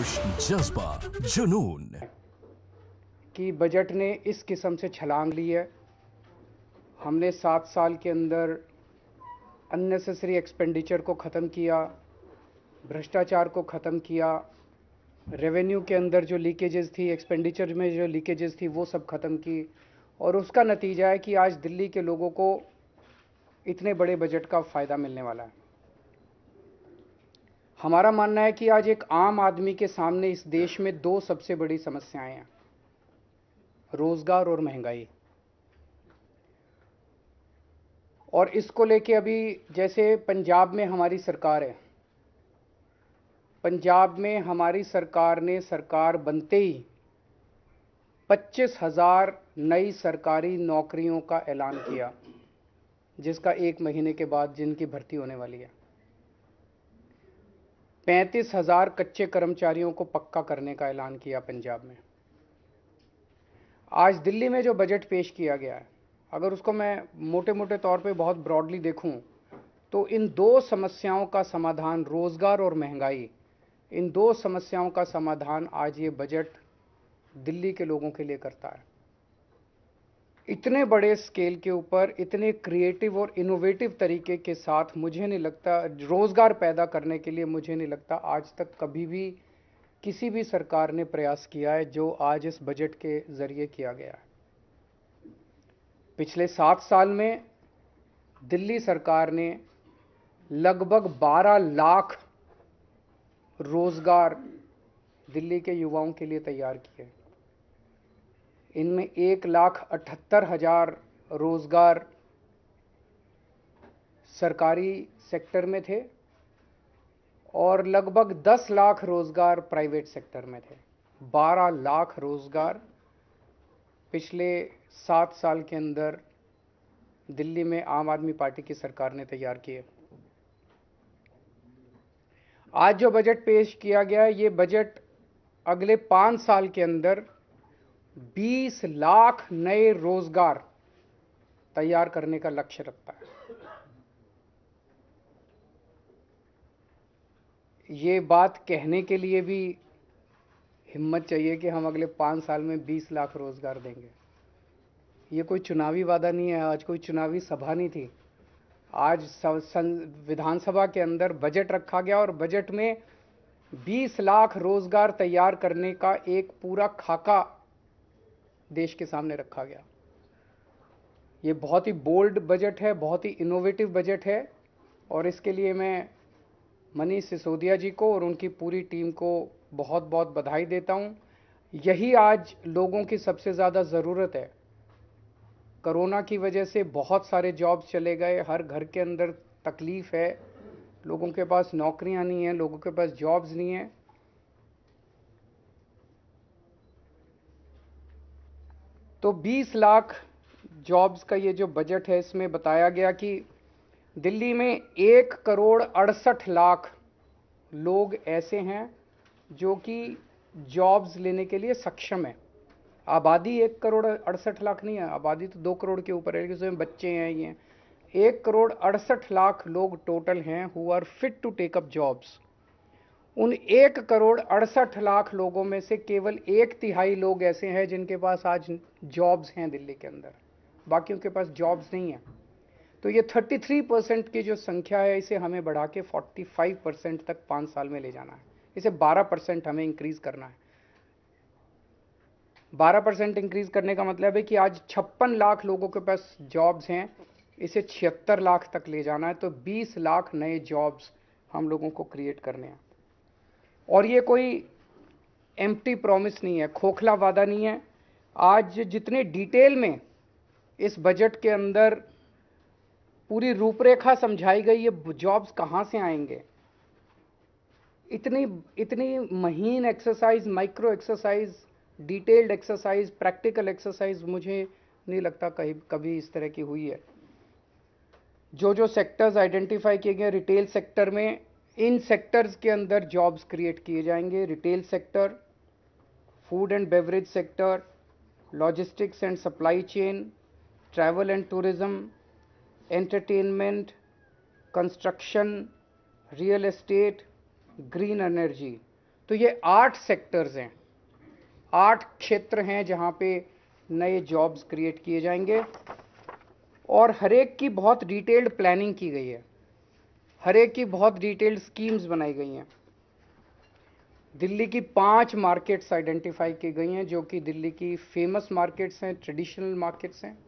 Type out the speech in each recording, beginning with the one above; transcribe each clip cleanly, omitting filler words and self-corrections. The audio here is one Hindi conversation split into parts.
जोश, जज्बा, जुनून। कि बजट ने इस किस्म से छलांग ली है। हमने 7 साल के अंदर अननेसेसरी एक्सपेंडिचर को ख़त्म किया, भ्रष्टाचार को ख़त्म किया, रेवेन्यू के अंदर जो लीकेजेस थी, एक्सपेंडिचर में जो लीकेजेस थी, वो सब ख़त्म की। और उसका नतीजा है कि आज दिल्ली के लोगों को इतने बड़े बजट का फ़ायदा मिलने वाला है। हमारा मानना है कि आज एक आम आदमी के सामने इस देश में दो सबसे बड़ी समस्याएं हैं, रोज़गार और महंगाई। और इसको लेके अभी जैसे पंजाब में हमारी सरकार है, पंजाब में हमारी सरकार ने सरकार बनते ही 25,000 नई सरकारी नौकरियों का ऐलान किया, जिसका 1 महीने के बाद जिनकी भर्ती होने वाली है। 35,000 कच्चे कर्मचारियों को पक्का करने का ऐलान किया पंजाब में। आज दिल्ली में जो बजट पेश किया गया है, अगर उसको मैं मोटे मोटे तौर पे बहुत ब्रॉडली देखूं, तो इन दो समस्याओं का समाधान, रोज़गार और महंगाई, इन दो समस्याओं का समाधान आज ये बजट दिल्ली के लोगों के लिए करता है। इतने बड़े स्केल के ऊपर, इतने क्रिएटिव और इनोवेटिव तरीके के साथ, मुझे नहीं लगता रोज़गार पैदा करने के लिए, मुझे नहीं लगता आज तक कभी भी किसी भी सरकार ने प्रयास किया है जो आज इस बजट के ज़रिए किया गया है। पिछले 7 साल में दिल्ली सरकार ने लगभग 12 लाख रोज़गार दिल्ली के युवाओं के लिए तैयार किए। इनमें 1,78,000 रोज़गार सरकारी सेक्टर में थे और लगभग 10 लाख रोज़गार प्राइवेट सेक्टर में थे। 12 लाख रोज़गार पिछले 7 साल के अंदर दिल्ली में आम आदमी पार्टी की सरकार ने तैयार किए। आज जो बजट पेश किया गया है, ये बजट अगले 5 साल के अंदर 20 लाख नए रोज़गार तैयार करने का लक्ष्य रखता है। ये बात कहने के लिए भी हिम्मत चाहिए कि हम अगले 5 साल में 20 लाख रोज़गार देंगे। ये कोई चुनावी वादा नहीं है, आज कोई चुनावी सभा नहीं थी। आज विधानसभा के अंदर बजट रखा गया और बजट में 20 लाख रोज़गार तैयार करने का एक पूरा खाका देश के सामने रखा गया। ये बहुत ही बोल्ड बजट है, बहुत ही इनोवेटिव बजट है और इसके लिए मैं मनीष सिसोदिया जी को और उनकी पूरी टीम को बहुत बहुत बधाई देता हूँ। यही आज लोगों की सबसे ज़्यादा ज़रूरत है। कोरोना की वजह से बहुत सारे जॉब्स चले गए, हर घर के अंदर तकलीफ़ है, लोगों के पास नौकरियां नहीं हैं, लोगों के पास जॉब्स नहीं हैं। तो 20 लाख जॉब्स का ये जो बजट है, इसमें बताया गया कि दिल्ली में 1,68,00,000 लोग ऐसे हैं जो कि जॉब्स लेने के लिए सक्षम है। आबादी 1,68,00,000 नहीं है, आबादी तो 2 करोड़ के ऊपर है, इसमें बच्चे हैं। ये 1,68,00,000 लोग टोटल हैं who are fit to take up jobs. उन 1,68,00,000 लोगों में से केवल 1/3 लोग ऐसे हैं जिनके पास आज जॉब्स हैं दिल्ली के अंदर, बाकियों के पास जॉब्स नहीं है। तो ये 33% की जो संख्या है, इसे हमें बढ़ा के 45% तक 5 साल में ले जाना है। इसे 12% हमें इंक्रीज़ करना है। 12% इंक्रीज़ करने का मतलब है कि आज 56 लाख लोगों के पास जॉब्स हैं, इसे 76 लाख तक ले जाना है। तो 20 लाख नए जॉब्स हम लोगों को क्रिएट करने हैं। और ये कोई एम्प्टी प्रॉमिस नहीं है, खोखला वादा नहीं है। आज जितने डिटेल में इस बजट के अंदर पूरी रूपरेखा समझाई गई, ये जॉब्स कहाँ से आएंगे, इतनी इतनी महीन exercise, micro exercise, detailed exercise, practical exercise मुझे नहीं लगता कहीं कभी इस तरह की हुई है। जो जो सेक्टर्स आइडेंटिफाई किए गए रिटेल सेक्टर में, इन सेक्टर्स के अंदर जॉब्स क्रिएट किए जाएंगे। Retail sector, food and beverage sector, logistics and supply chain, travel and tourism, entertainment, construction, real estate, green energy. तो ये 8 सेक्टर्स हैं, 8 क्षेत्र हैं जहां पे नए जॉब्स क्रिएट किए जाएंगे और हर एक की बहुत डिटेल्ड प्लानिंग की गई है, हर एक की बहुत डिटेल्ड स्कीम्स बनाई गई हैं। दिल्ली की 5 मार्केट्स आइडेंटिफाई की गई हैं जो कि दिल्ली की फेमस मार्केट्स हैं, ट्रेडिशनल मार्केट्स हैं।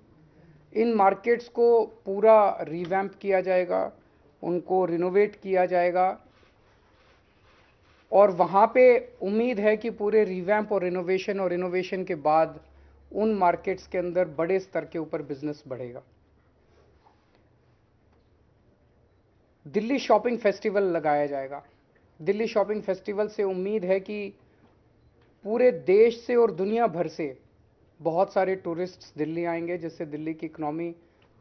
इन मार्केट्स को पूरा रिवैम्प किया जाएगा, उनको रिनोवेट किया जाएगा और वहाँ पे उम्मीद है कि पूरे रिवैम्प और इनोवेशन के बाद उन मार्केट्स के अंदर बड़े स्तर के ऊपर बिजनेस बढ़ेगा। दिल्ली शॉपिंग फेस्टिवल लगाया जाएगा। दिल्ली शॉपिंग फेस्टिवल से उम्मीद है कि पूरे देश से और दुनिया भर से बहुत सारे टूरिस्ट्स दिल्ली आएंगे, जिससे दिल्ली की इकोनॉमी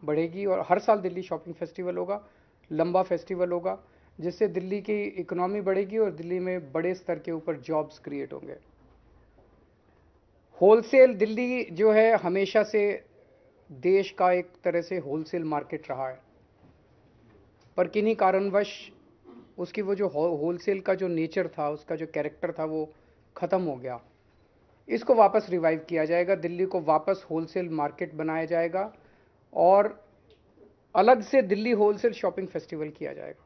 बढ़ेगी और हर साल दिल्ली शॉपिंग फेस्टिवल होगा, लंबा फेस्टिवल होगा, जिससे दिल्ली की इकोनॉमी बढ़ेगी और दिल्ली में बड़े स्तर के ऊपर जॉब्स क्रिएट होंगे। होलसेल दिल्ली जो है हमेशा से देश का एक तरह से होलसेल मार्केट रहा है, पर किन्हीं कारणवश उसकी वो जो होलसेल का जो नेचर था, उसका जो कैरेक्टर था, वो ख़त्म हो गया। इसको वापस रिवाइव किया जाएगा, दिल्ली को वापस होलसेल मार्केट बनाया जाएगा और अलग से दिल्ली होलसेल शॉपिंग फेस्टिवल किया जाएगा।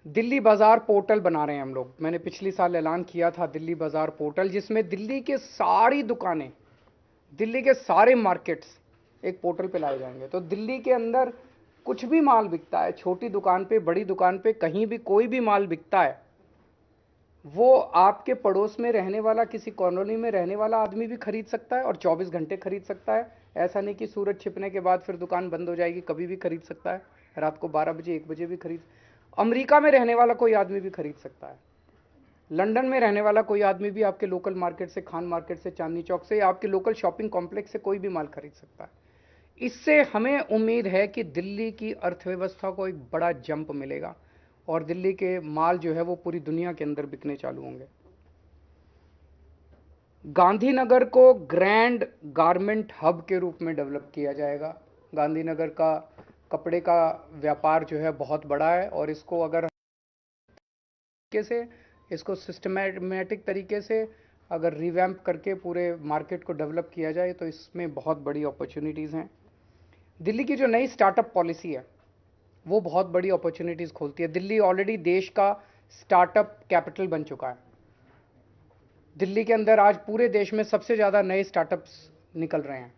दिल्ली बाजार पोर्टल बना रहे हैं हम लोग। मैंने पिछली साल ऐलान किया था दिल्ली बाजार पोर्टल, जिसमें दिल्ली के सारी दुकानें, दिल्ली के सारे मार्केट्स एक पोर्टल पे लाए जाएंगे। तो दिल्ली के अंदर कुछ भी माल बिकता है, छोटी दुकान पे, बड़ी दुकान पे, कहीं भी कोई भी माल बिकता है, वो आपके पड़ोस में रहने वाला, किसी कॉलोनी में रहने वाला आदमी भी खरीद सकता है और 24 घंटे खरीद सकता है। ऐसा नहीं कि सूरज छिपने के बाद फिर दुकान बंद हो जाएगी, कभी भी खरीद सकता है, रात को 12 बजे 1 बजे भी खरीद। अमेरिका में रहने वाला कोई आदमी भी खरीद सकता है, लंदन में रहने वाला कोई आदमी भी आपके लोकल मार्केट से, खान मार्केट से, चांदनी चौक से, आपके लोकल शॉपिंग कॉम्प्लेक्स से कोई भी माल खरीद सकता है। इससे हमें उम्मीद है कि दिल्ली की अर्थव्यवस्था को एक बड़ा जंप मिलेगा और दिल्ली के माल जो है वो पूरी दुनिया के अंदर बिकने चालू होंगे। गांधीनगर को ग्रैंड गारमेंट हब के रूप में डेवलप किया जाएगा। गांधीनगर का कपड़े का व्यापार जो है बहुत बड़ा है और इसको अगर इसको सिस्टमैटिक तरीके से अगर रिवैम्प करके पूरे मार्केट को डेवलप किया जाए तो इसमें बहुत बड़ी अपॉर्चुनिटीज़ हैं। दिल्ली की जो नई स्टार्टअप पॉलिसी है वो बहुत बड़ी अपॉर्चुनिटीज़ खोलती है। दिल्ली ऑलरेडी देश का स्टार्टअप कैपिटल बन चुका है। दिल्ली के अंदर आज पूरे देश में सबसे ज़्यादा नए स्टार्टअप्स निकल रहे हैं।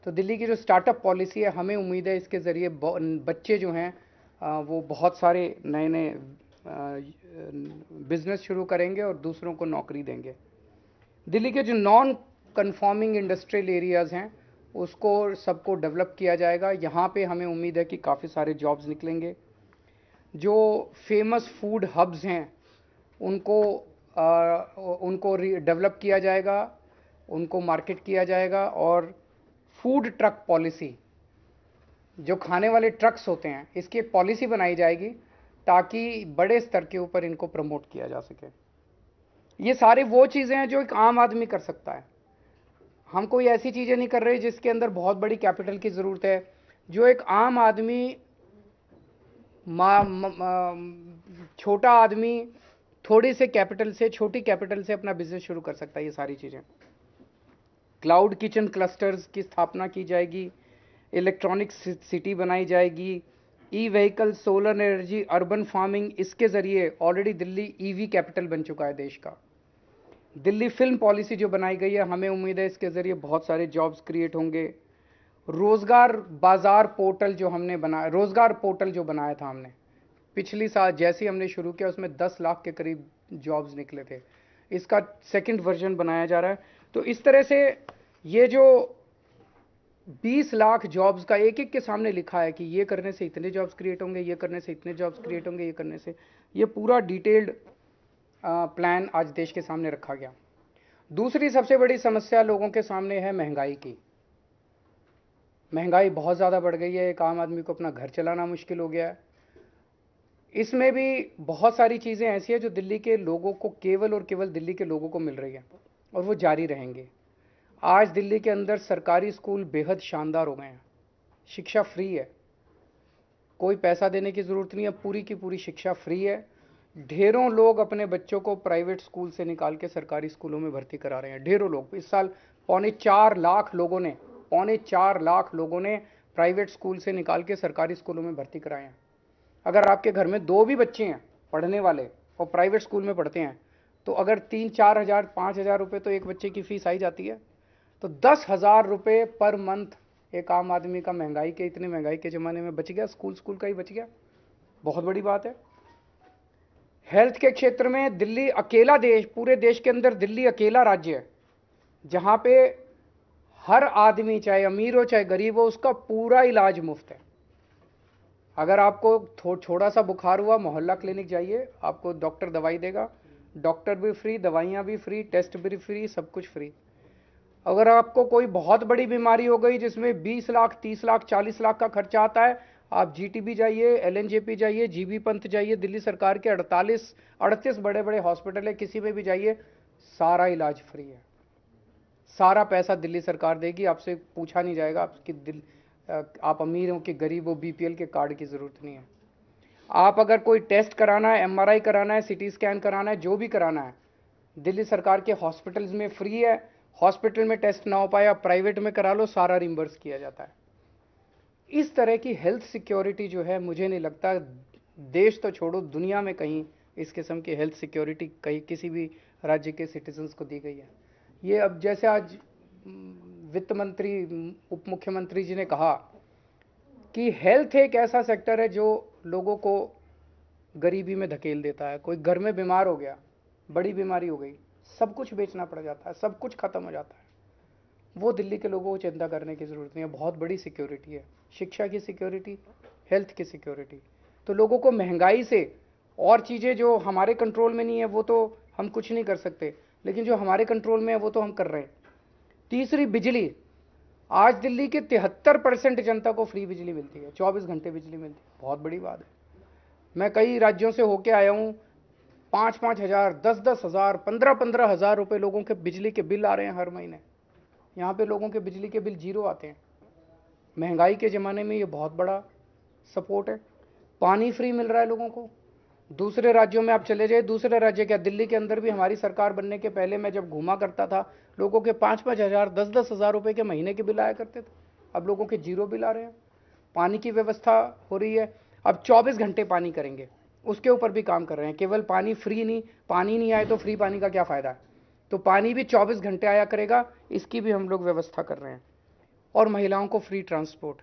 तो दिल्ली की जो स्टार्टअप पॉलिसी है, हमें उम्मीद है इसके ज़रिए बच्चे जो हैं वो बहुत सारे नए नए बिजनेस शुरू करेंगे और दूसरों को नौकरी देंगे। दिल्ली के जो नॉन कन्फॉर्मिंग इंडस्ट्रियल एरियाज़ हैं उसको सबको डेवलप किया जाएगा। यहाँ पे हमें उम्मीद है कि काफ़ी सारे जॉब्स निकलेंगे। जो फेमस फूड हब्स हैं उनको डेवलप किया जाएगा, उनको मार्केट किया जाएगा और फूड ट्रक पॉलिसी, जो खाने वाले ट्रक्स होते हैं, इसकी एक पॉलिसी बनाई जाएगी ताकि बड़े स्तर के ऊपर इनको प्रमोट किया जा सके। ये सारे वो चीज़ें हैं जो एक आम आदमी कर सकता है। हम कोई ऐसी चीज़ें नहीं कर रहे जिसके अंदर बहुत बड़ी कैपिटल की ज़रूरत है। जो एक आम आदमी, छोटा आदमी थोड़ी से कैपिटल से, छोटी कैपिटल से अपना बिजनेस शुरू कर सकता है। ये सारी चीज़ें, क्लाउड किचन क्लस्टर्स की स्थापना की जाएगी, इलेक्ट्रॉनिक सिटी बनाई जाएगी, E vehicle, solar energy, urban farming, इसके ज़रिए ऑलरेडी दिल्ली ईवी कैपिटल बन चुका है देश का। दिल्ली फिल्म पॉलिसी जो बनाई गई है, हमें उम्मीद है इसके ज़रिए बहुत सारे जॉब्स क्रिएट होंगे। रोज़गार बाज़ार पोर्टल जो हमने बनाया, रोज़गार पोर्टल जो बनाया था हमने पिछली साल, जैसे ही हमने शुरू किया उसमें 10 लाख के करीब जॉब्स निकले थे। इसका सेकंड वर्जन बनाया जा रहा है। तो इस तरह से ये जो 20 लाख जॉब्स का एक एक के सामने लिखा है कि ये करने से इतने जॉब्स क्रिएट होंगे, ये करने से इतने जॉब्स क्रिएट होंगे, ये करने से, ये पूरा डिटेल्ड प्लान आज देश के सामने रखा गया। दूसरी सबसे बड़ी समस्या लोगों के सामने है महंगाई की। महंगाई बहुत ज़्यादा बढ़ गई है, एक आम आदमी को अपना घर चलाना मुश्किल हो गया है। इसमें भी बहुत सारी चीज़ें ऐसी हैं जो दिल्ली के लोगों को, केवल और केवल दिल्ली के लोगों को मिल रही है और वो जारी रहेंगे। आज दिल्ली के अंदर सरकारी स्कूल बेहद शानदार हो गए हैं, शिक्षा फ्री है, कोई पैसा देने की ज़रूरत नहीं है, पूरी की पूरी शिक्षा फ्री है। ढेरों लोग अपने बच्चों को प्राइवेट स्कूल से निकाल के सरकारी स्कूलों में भर्ती करा रहे हैं। ढेरों लोग इस साल पौने 4 लाख लोगों ने प्राइवेट स्कूल से निकाल के सरकारी स्कूलों में भर्ती कराए हैं। अगर आपके घर में 2 भी बच्चे हैं पढ़ने वाले और प्राइवेट स्कूल में पढ़ते हैं, तो अगर 3-4 हज़ार 5,000 रुपये तो एक बच्चे की फीस आई जाती है। तो 10,000 रुपये पर मंथ एक आम आदमी का इतनी महंगाई के ज़माने में बच गया, स्कूल का ही बच गया। बहुत बड़ी बात है। हेल्थ के क्षेत्र में दिल्ली अकेला पूरे देश के अंदर दिल्ली अकेला राज्य है जहां पे हर आदमी, चाहे अमीर हो चाहे गरीब हो, उसका पूरा इलाज मुफ्त है। अगर आपको थोड़ा सा बुखार हुआ, मोहल्ला क्लिनिक जाइए, आपको डॉक्टर दवाई देगा, डॉक्टर भी फ्री, दवाइयाँ भी फ्री, टेस्ट भी फ्री, सब कुछ फ्री। अगर आपको कोई बहुत बड़ी बीमारी हो गई जिसमें 20 लाख 30 लाख 40 लाख का खर्चा आता है, आप जीटीबी जाइए, एलएनजेपी जाइए, जीबी पंत जाइए, दिल्ली सरकार के 38 बड़े बड़े हॉस्पिटल है, किसी में भी जाइए, सारा इलाज फ्री है। सारा पैसा दिल्ली सरकार देगी, आपसे पूछा नहीं जाएगा आप अमीर हो कि गरीब हो, बीपीएल के कार्ड की जरूरत नहीं है। आप अगर कोई टेस्ट कराना है, एमआरआई कराना है, सीटी स्कैन कराना है, जो भी कराना है, दिल्ली सरकार के हॉस्पिटल्स में फ्री है। हॉस्पिटल में टेस्ट ना हो पाए, आप प्राइवेट में करा लो, सारा रिम्बर्स किया जाता है। इस तरह की हेल्थ सिक्योरिटी जो है, मुझे नहीं लगता देश तो छोड़ो, दुनिया में कहीं इस किस्म की हेल्थ सिक्योरिटी कहीं किसी भी राज्य के सिटीजन्स को दी गई है। ये अब जैसे आज वित्त मंत्री, उप मुख्यमंत्री जी ने कहा कि हेल्थ एक ऐसा सेक्टर है जो लोगों को गरीबी में धकेल देता है। कोई घर में बीमार हो गया, बड़ी बीमारी हो गई, सब कुछ बेचना पड़ जाता है, सब कुछ खत्म हो जाता है। वो दिल्ली के लोगों को चिंता करने की ज़रूरत नहीं है। बहुत बड़ी सिक्योरिटी है, शिक्षा की सिक्योरिटी, हेल्थ की सिक्योरिटी। तो लोगों को महंगाई से और चीज़ें जो हमारे कंट्रोल में नहीं है वो तो हम कुछ नहीं कर सकते, लेकिन जो हमारे कंट्रोल में है वो तो हम कर रहे हैं। तीसरी, बिजली। आज दिल्ली के 73% जनता को फ्री बिजली मिलती है, 24 घंटे बिजली मिलती है। बहुत बड़ी बात है। मैं कई राज्यों से होके आया हूँ, 5-5 हज़ार, 10-10 हज़ार, 15-15 हज़ार रुपये लोगों के बिजली के बिल आ रहे हैं हर महीने। यहाँ पे लोगों के बिजली के बिल जीरो आते हैं। महंगाई के ज़माने में ये बहुत बड़ा सपोर्ट है। पानी फ्री मिल रहा है लोगों को। दूसरे राज्यों में आप चले जाइए, दूसरे राज्य क्या, दिल्ली के अंदर भी हमारी सरकार बनने के पहले मैं जब घूमा करता था, लोगों के 5-5 हज़ार, 10-10 हज़ार रुपये के महीने के बिल आया करते थे। अब लोगों के जीरो बिल आ रहे हैं। पानी की व्यवस्था हो रही है। अब 24 घंटे पानी करेंगे, उसके ऊपर भी काम कर रहे हैं। केवल पानी फ्री नहीं, पानी नहीं आए तो फ्री पानी का क्या फ़ायदा है। तो पानी भी 24 घंटे आया करेगा, इसकी भी हम लोग व्यवस्था कर रहे हैं। और महिलाओं को फ्री ट्रांसपोर्ट।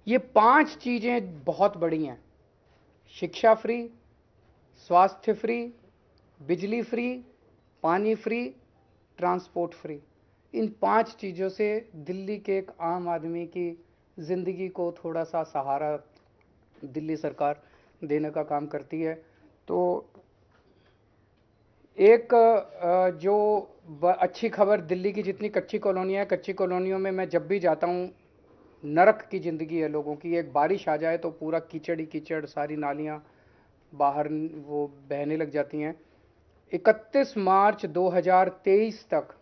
ये 5 चीज़ें बहुत बड़ी हैं। शिक्षा फ्री, स्वास्थ्य फ्री, बिजली फ्री, पानी फ्री, ट्रांसपोर्ट फ्री। इन 5 चीज़ों से दिल्ली के एक आम आदमी की ज़िंदगी को थोड़ा सा सहारा दिल्ली सरकार देने का काम करती है। तो एक जो अच्छी खबर, दिल्ली की जितनी कच्ची कॉलोनियाँ हैं, कच्ची कॉलोनियों में मैं जब भी जाता हूँ, नरक की ज़िंदगी है लोगों की। एक बारिश आ जाए तो पूरा कीचड़ ही कीचड़, सारी नालियाँ बाहर वो बहने लग जाती हैं। 31 मार्च 2023 तक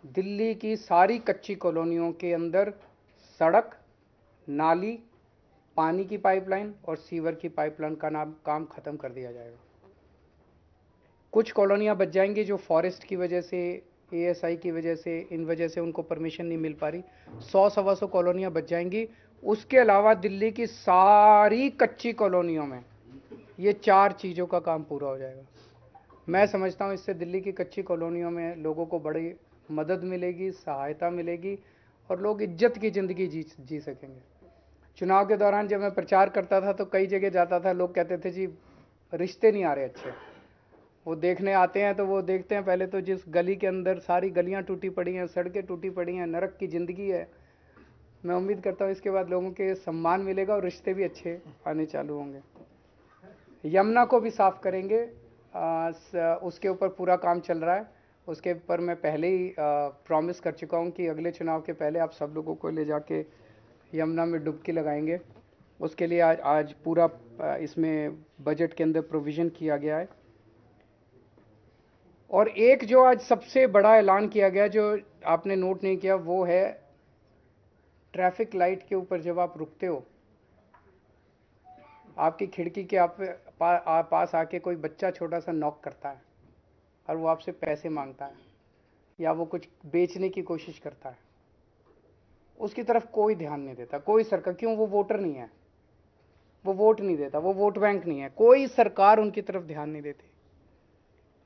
दिल्ली की सारी कच्ची कॉलोनियों के अंदर सड़क, नाली, पानी की पाइपलाइन और सीवर की पाइपलाइन का काम ख़त्म कर दिया जाएगा। कुछ कॉलोनियाँ बच जाएंगी जो फॉरेस्ट की वजह से, एएसआई की वजह से, इन वजह से उनको परमिशन नहीं मिल पा रही। 100-125 कॉलोनियाँ बच जाएंगी। उसके अलावा दिल्ली की सारी कच्ची कॉलोनियों में ये 4 चीज़ों का काम पूरा हो जाएगा। मैं समझता हूँ इससे दिल्ली की कच्ची कॉलोनियों में लोगों को बड़ी मदद मिलेगी, सहायता मिलेगी और लोग इज्जत की ज़िंदगी जी सकेंगे। चुनाव के दौरान जब मैं प्रचार करता था तो कई जगह जाता था, लोग कहते थे जी रिश्ते नहीं आ रहे अच्छे। वो देखने आते हैं तो वो देखते हैं पहले तो जिस गली के अंदर सारी गलियां टूटी पड़ी हैं, सड़कें टूटी पड़ी हैं, नरक की ज़िंदगी है। मैं उम्मीद करता हूँ इसके बाद लोगों के सम्मान मिलेगा और रिश्ते भी अच्छे आने चालू होंगे। यमुना को भी साफ़ करेंगे, उसके ऊपर पूरा काम चल रहा है। उसके ऊपर मैं पहले ही प्रॉमिस कर चुका हूँ कि अगले चुनाव के पहले आप सब लोगों को ले जाके यमुना में डुबकी लगाएंगे। उसके लिए आज पूरा इसमें बजट के अंदर प्रोविज़न किया गया है। और एक जो आज सबसे बड़ा ऐलान किया गया जो आपने नोट नहीं किया, वो है ट्रैफिक लाइट के ऊपर जब आप रुकते हो आपकी खिड़की के पास आके कोई बच्चा छोटा सा नॉक करता है और वो आपसे पैसे मांगता है या वो कुछ बेचने की कोशिश करता है, उसकी तरफ कोई ध्यान नहीं देता कोई सरकार। क्यों? वो वोटर नहीं है, वो वोट नहीं देता, वो वोट बैंक नहीं है, कोई सरकार उनकी तरफ ध्यान नहीं देती।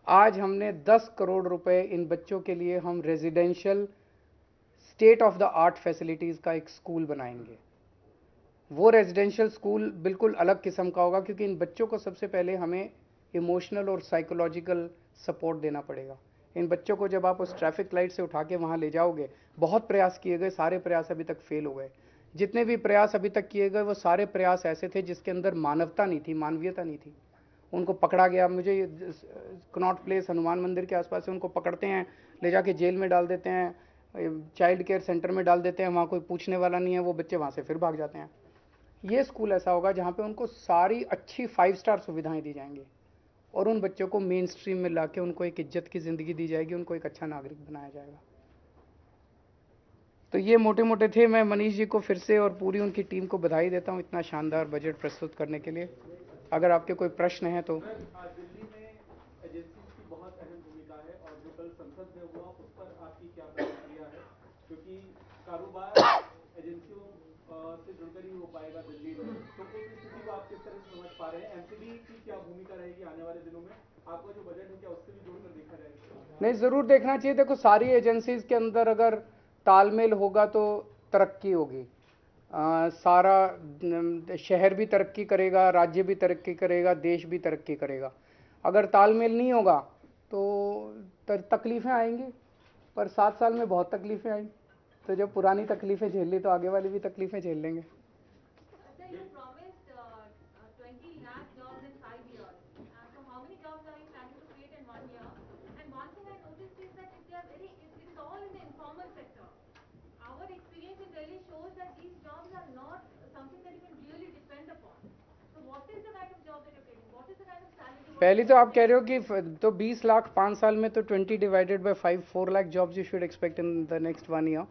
आज हमने 10 करोड़ रुपए इन बच्चों के लिए हम residential state of the art facilities का एक स्कूल बनाएंगे। वो रेजिडेंशियल स्कूल बिल्कुल अलग किस्म का होगा, क्योंकि इन बच्चों को सबसे पहले हमें इमोशनल और साइकोलॉजिकल सपोर्ट देना पड़ेगा। इन बच्चों को जब आप उस ट्रैफिक लाइट से उठा के वहाँ ले जाओगे, बहुत प्रयास किए गए, सारे प्रयास अभी तक फेल हो गए। जितने भी प्रयास अभी तक किए गए वो सारे प्रयास ऐसे थे जिसके अंदर मानवता नहीं थी, मानवीयता नहीं थी। उनको पकड़ा गया, मुझे कनॉट प्लेस हनुमान मंदिर के आसपास से उनको पकड़ते हैं, ले जाके जेल में डाल देते हैं, चाइल्ड केयर सेंटर में डाल देते हैं, वहाँ कोई पूछने वाला नहीं है, वो बच्चे वहाँ से फिर भाग जाते हैं। ये स्कूल ऐसा होगा जहाँ पे उनको सारी अच्छी 5 स्टार सुविधाएं दी जाएंगी और उन बच्चों को मेन स्ट्रीम में लाके उनको एक इज्जत की ज़िंदगी दी जाएगी, उनको एक अच्छा नागरिक बनाया जाएगा। तो ये मोटे मोटे थे। मैं मनीष जी को फिर से और पूरी उनकी टीम को बधाई देता हूँ इतना शानदार बजट प्रस्तुत करने के लिए। अगर आपके कोई प्रश्न हैं तो। दिल्ली में एजेंसीज की बहुत अहम भूमिका है और जो कल संसद में हुआ उस पर आपकी क्या प्रतिक्रिया है, क्योंकि कारोबार एजेंसियों से जुड़कर ही हो पाएगा दिल्ली में, तो उस स्थिति को आप किस तरह से समझ पा रहे हैं? एमसीडी की क्या भूमिका रहेगी आने वाले दिनों में? आपका जो बजट है क्या उससे भी जोड़कर देखा जाएगा? नहीं, ज़रूर देखना चाहिए। देखो, सारी एजेंसीज के अंदर अगर तालमेल होगा तो तरक्की होगी। सारा शहर भी तरक्की करेगा, राज्य भी तरक्की करेगा, देश भी तरक्की करेगा। अगर तालमेल नहीं होगा तो तकलीफ़ें आएंगी, पर 7 साल में बहुत तकलीफ़ें आई, तो जब पुरानी तकलीफ़ें झेल ली तो आगे वाली भी तकलीफ़ें झेल लेंगे। Sir, you promised 20 lakh jobs in 5 years. So how many jobs are you planning to create in 1 year? And one thing I noticed is that it's all in the informal sector. Our experience in Delhi shows that these jobs are not something that you can really depend upon. So what is the kind of job that you're creating? What is the kind of salary? पहले तो आप कह रहे हो कि तो 20 लाख 5 साल में, तो 20 divided by 5 4 lakh jobs you should expect in the next 1 year.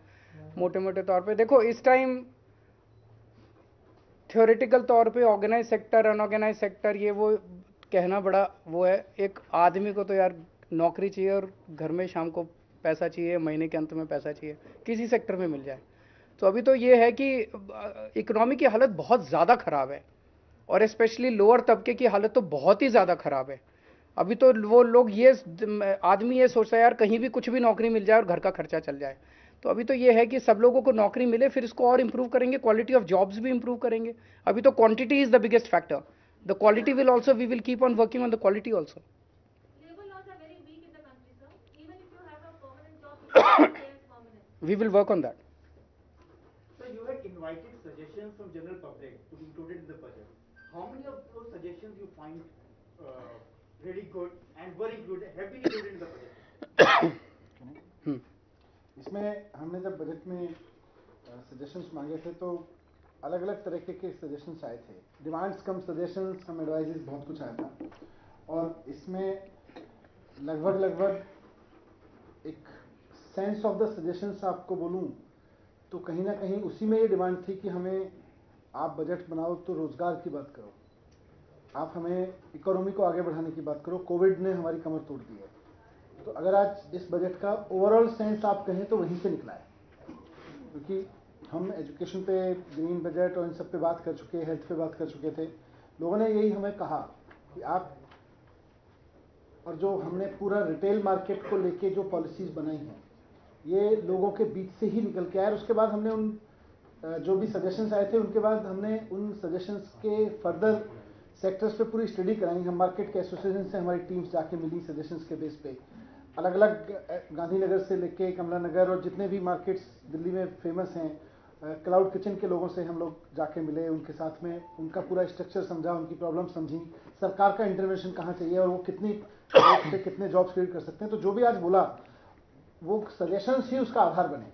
मोटे मोटे तौर पे देखो, इस टाइम थ्योरेटिकल तौर पे ऑर्गेनाइज सेक्टर, अनऑर्गेनाइज सेक्टर, ये वो कहना बड़ा वो है। एक आदमी को तो यार नौकरी चाहिए और घर में शाम को पैसा चाहिए, महीने के अंत में पैसा चाहिए, किसी सेक्टर में मिल जाए। तो अभी तो ये है कि इकोनॉमी की हालत बहुत ज़्यादा ख़राब है और स्पेशली लोअर तबके की हालत तो बहुत ही ज़्यादा ख़राब है। अभी तो वो लोग आदमी ये सोचता है यार कहीं भी कुछ भी नौकरी मिल जाए और घर का खर्चा चल जाए। तो अभी तो ये है कि सब लोगों को नौकरी मिले, फिर इसको और इंप्रूव करेंगे, क्वालिटी ऑफ जॉब्स भी इंप्रूव करेंगे। अभी तो quantity is the biggest factor, the quality will also, we will keep on working on the quality also. Labor laws are very weak in the country, sir. Even if you have a permanent job, it doesn't stay as permanent. We will work on that. So you had invited suggestions from general public to be included in the budget. How many of those suggestions you find really good and were included, have been included in the budget? इसमें हमने जब बजट में सजेशंस मांगे थे तो अलग अलग तरीके के सजेशंस आए थे। डिमांड्स कम सजेशंस कम एडवाइजेस बहुत कुछ आया था और इसमें लगभग एक सेंस ऑफ द सजेशंस आपको बोलूं तो कहीं ना कहीं उसी में ये डिमांड थी कि हमें आप बजट बनाओ तो रोज़गार की बात करो, आप हमें इकोनॉमी को आगे बढ़ाने की बात करो। कोविड ने हमारी कमर तोड़ दी है, तो अगर आज इस बजट का ओवरऑल सेंस आप कहें तो वहीं से निकला है, क्योंकि हम एजुकेशन पे ग्रीन बजट और इन सब पे बात कर चुके, हेल्थ पे बात कर चुके थे। लोगों ने यही हमें कहा कि आप, और जो हमने पूरा रिटेल मार्केट को लेके जो पॉलिसीज़ बनाई हैं ये लोगों के बीच से ही निकल के आए। और उसके बाद हमने उन जो भी सजेशंस आए थे उनके बाद हमने उन सजेशंस के फर्दर सेक्टर्स पे पूरी स्टडी कराई। हम मार्केट के एसोसिएशन से हमारी टीम्स जाके मिली, सजेशंस के बेस पे अलग अलग गांधीनगर से लेके कमला नगर और जितने भी मार्केट्स दिल्ली में फेमस हैं, क्लाउड किचन के लोगों से हम लोग जाके मिले, उनके साथ में उनका पूरा स्ट्रक्चर समझा, उनकी प्रॉब्लम समझी, सरकार का इंटरवेंशन कहाँ चाहिए और वो कितने जॉब्स क्रिएट कर सकते हैं। तो जो भी आज बोला वो सजेशंस ही उसका आधार बने।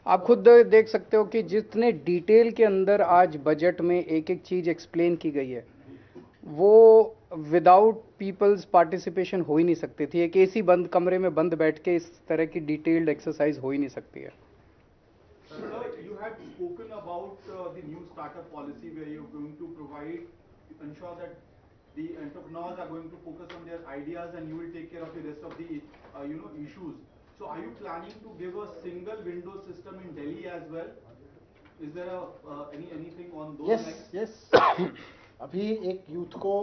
आप खुद देख सकते हो कि जितने डिटेल के अंदर आज बजट में एक एक चीज़ एक्सप्लेन की गई है वो विदाउट पीपल्स पार्टिसिपेशन हो ही नहीं सकती थी। एक एसी बंद कमरे में बंद बैठ के इस तरह की डिटेल्ड एक्सरसाइज हो ही नहीं सकती है। Sir, you had spoken about the new startup policy where you're going to provide ensure that the entrepreneurs are going to focus on their ideas and you will take care of the rest of the issues. So are you planning to give a single window system in Delhi as well? Is there anything on those lines? Yes अभी एक यूथ को,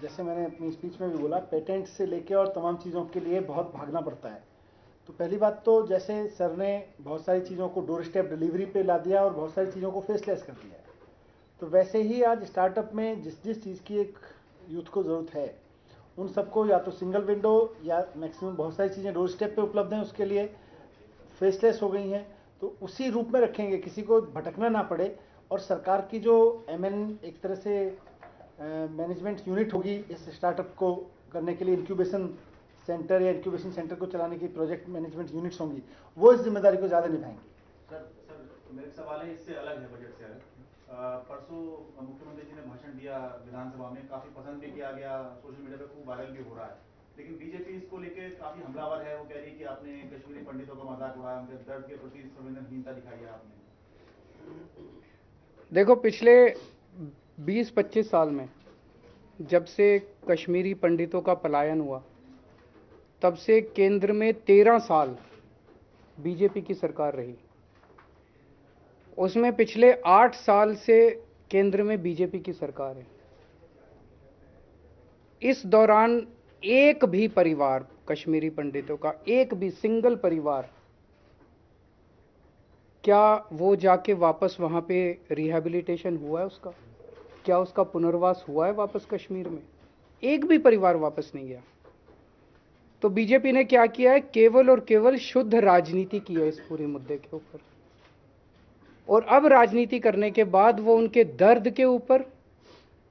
जैसे मैंने अपनी स्पीच में भी बोला, पेटेंट से लेके और तमाम चीज़ों के लिए बहुत भागना पड़ता है। तो पहली बात तो जैसे सर ने बहुत सारी चीज़ों को डोर स्टेप डिलीवरी पे ला दिया और बहुत सारी चीज़ों को फेसलेस कर दिया है, तो वैसे ही आज स्टार्टअप में जिस जिस चीज़ की एक यूथ को ज़रूरत है उन सबको या तो सिंगल विंडो या मैक्सिमम बहुत सारी चीज़ें डोर स्टेप पे उपलब्ध हैं, उसके लिए फेसलेस हो गई हैं, तो उसी रूप में रखेंगे, किसी को भटकना ना पड़े। और सरकार की जो एक तरह से मैनेजमेंट यूनिट होगी इस स्टार्टअप को करने के लिए, इंक्यूबेशन सेंटर या इंक्यूबेशन सेंटर को चलाने की प्रोजेक्ट मैनेजमेंट यूनिट्स होंगी, वो इस जिम्मेदारी को ज़्यादा निभाएंगी। सर मेरे सवाल है इससे अलग है, बजट से अलग। परसों मुख्यमंत्री जी ने भाषण दिया विधानसभा में, काफ़ी पसंद भी किया गया, सोशल मीडिया पे खूब वायरल भी हो रहा है, लेकिन बीजेपी इसको लेके काफ़ी हमलावर है। वो कह रही है कि आपने कश्मीरी पंडितों का मजाक उड़ाया, उनके दर्द के प्रति संवेदनहीनता दिखाई है आपने। देखो, पिछले 20-25 साल में जब से कश्मीरी पंडितों का पलायन हुआ, तब से केंद्र में 13 साल बीजेपी की सरकार रही। उसमें पिछले 8 साल से केंद्र में बीजेपी की सरकार है। इस दौरान एक भी परिवार, कश्मीरी पंडितों का एक भी सिंगल परिवार, क्या वो जाके वापस वहाँ पे रिहैबिलिटेशन हुआ है उसका? क्या उसका पुनर्वास हुआ है वापस कश्मीर में? एक भी परिवार वापस नहीं गया। तो बीजेपी ने क्या किया है? केवल और केवल शुद्ध राजनीति की है इस पूरे मुद्दे के ऊपर। और अब राजनीति करने के बाद वो उनके दर्द के ऊपर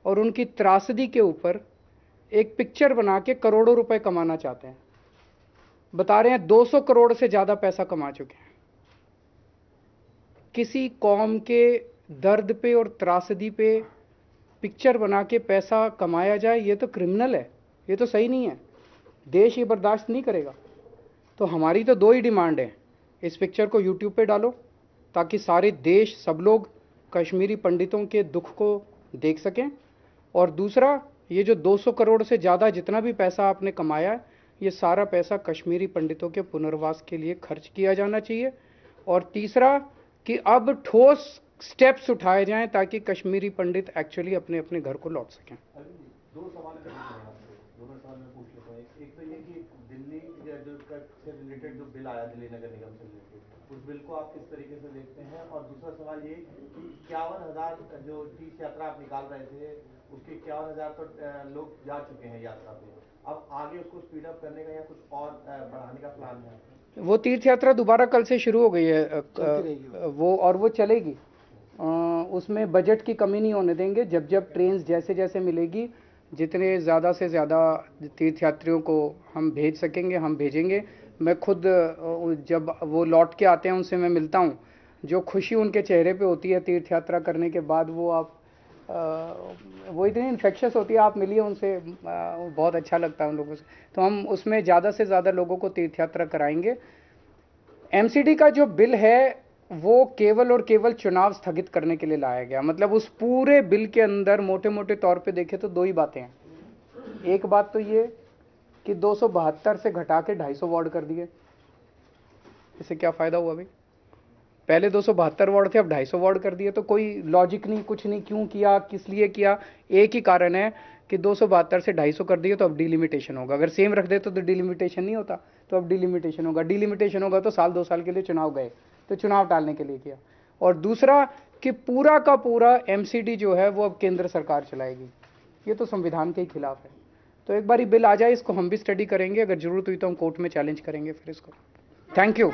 और उनकी त्रासदी के ऊपर एक पिक्चर बना के करोड़ों रुपए कमाना चाहते हैं। बता रहे हैं 200 करोड़ से ज़्यादा पैसा कमा चुके हैं। किसी कौम के दर्द पे और त्रासदी पे पिक्चर बना के पैसा कमाया जाए, ये तो क्रिमिनल है, ये तो सही नहीं है। देश ये बर्दाश्त नहीं करेगा। तो हमारी तो 2 ही डिमांड है, इस पिक्चर को यूट्यूब पे डालो ताकि सारे देश, सब लोग कश्मीरी पंडितों के दुख को देख सकें, और दूसरा, ये जो 200 करोड़ से ज़्यादा जितना भी पैसा आपने कमाया है, ये सारा पैसा कश्मीरी पंडितों के पुनर्वास के लिए खर्च किया जाना चाहिए। और तीसरा कि अब ठोस स्टेप्स उठाए जाएं ताकि कश्मीरी पंडित एक्चुअली अपने अपने घर को लौट सकें। 2 सवाल दोनों सवाल मैं पूछ लेता हूँ। एक तो ये कि दिल्ली से रिलेटेड जो बिल आया दिल्ली नगर निगम से रिलेटेड, उस बिल को आप किस तरीके से देखते हैं? और दूसरा सवाल ये कि 51,000 जो तीर्थ यात्रा आप निकाल रहे थे, उसके 51,000 तो लोग जा चुके हैं यात्रा पे, अब आगे उसको स्पीड अप करने का या कुछ और बढ़ाने का प्लान है? वो तीर्थ यात्रा दोबारा कल से शुरू हो गई है, वो चलेगी। उसमें बजट की कमी नहीं होने देंगे। जब जब ट्रेन जैसे जैसे मिलेगी, जितने ज़्यादा से ज़्यादा तीर्थयात्रियों को हम भेज सकेंगे हम भेजेंगे। मैं खुद जब वो लौट के आते हैं उनसे मैं मिलता हूँ, जो खुशी उनके चेहरे पे होती है तीर्थ यात्रा करने के बाद, वो इतनी इन्फेक्शस होती है। आप मिलिए उनसे, बहुत अच्छा लगता है उन लोगों से। तो हम उसमें ज़्यादा से ज़्यादा लोगों को तीर्थ यात्रा कराएंगे। एमसीडी का जो बिल है वो केवल और केवल चुनाव स्थगित करने के लिए लाया गया। मतलब उस पूरे बिल के अंदर मोटे मोटे तौर पे देखें तो 2 ही बातें हैं। एक बात तो ये कि 272 से घटा के 250 वार्ड कर दिए। इससे क्या फ़ायदा हुआ भाई? पहले 272 वार्ड थे, अब 250 वार्ड कर दिए। तो कोई लॉजिक नहीं, कुछ नहीं। क्यों किया, किस लिए किया? एक ही कारण है कि 272 से 250 कर दिए तो अब डिलिमिटेशन होगा। अगर सेम रख देते तो डिलिमिटेशन नहीं होता, तो अब डिलिमिटेशन होगा। डिलिमिटेशन होगा तो साल 2 साल के लिए चुनाव गए, तो चुनाव टालने के लिए किया। और दूसरा कि पूरा का पूरा एमसीडी जो है वो अब केंद्र सरकार चलाएगी। ये तो संविधान के ही खिलाफ है। तो एक बार बिल आ जाए, इसको हम भी स्टडी करेंगे, अगर जरूरत हुई तो हम कोर्ट में चैलेंज करेंगे फिर इसको। Thank you.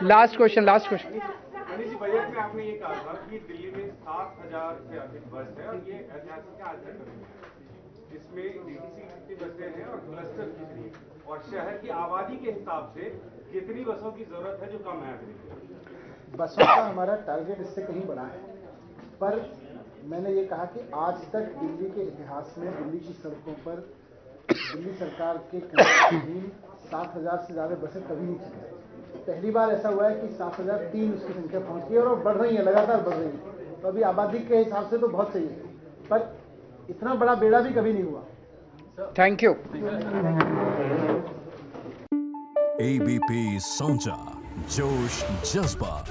Last question. Manish ji, budget में आपने ये कहा था कि दिल्ली में 7,000 से अधिक बस है और ये ऐतिहासिक है आज तक। इसमें डीटीसी कितनी बसें हैं और क्लस्टर कितनी, और शहर की आबादी के हिसाब से कितनी बसों की जरूरत है जो कम है? बसों का हमारा टारगेट इससे कहीं बड़ा है, पर मैंने ये कहा कि आज तक दिल्ली के इतिहास में दिल्ली की सड़कों पर दिल्ली सरकार के अधीन 7,000 से ज़्यादा बसें कभी नहीं चली। पहली बार ऐसा हुआ है कि 7,003 उसकी संख्या पहुंच गई और बढ़ रही है, लगातार बढ़ रही है। तो अभी आबादी के हिसाब से तो बहुत सही है, पर इतना बड़ा बेड़ा भी कभी नहीं हुआ। Thank you. ABP Sonja, जोश जज्बा।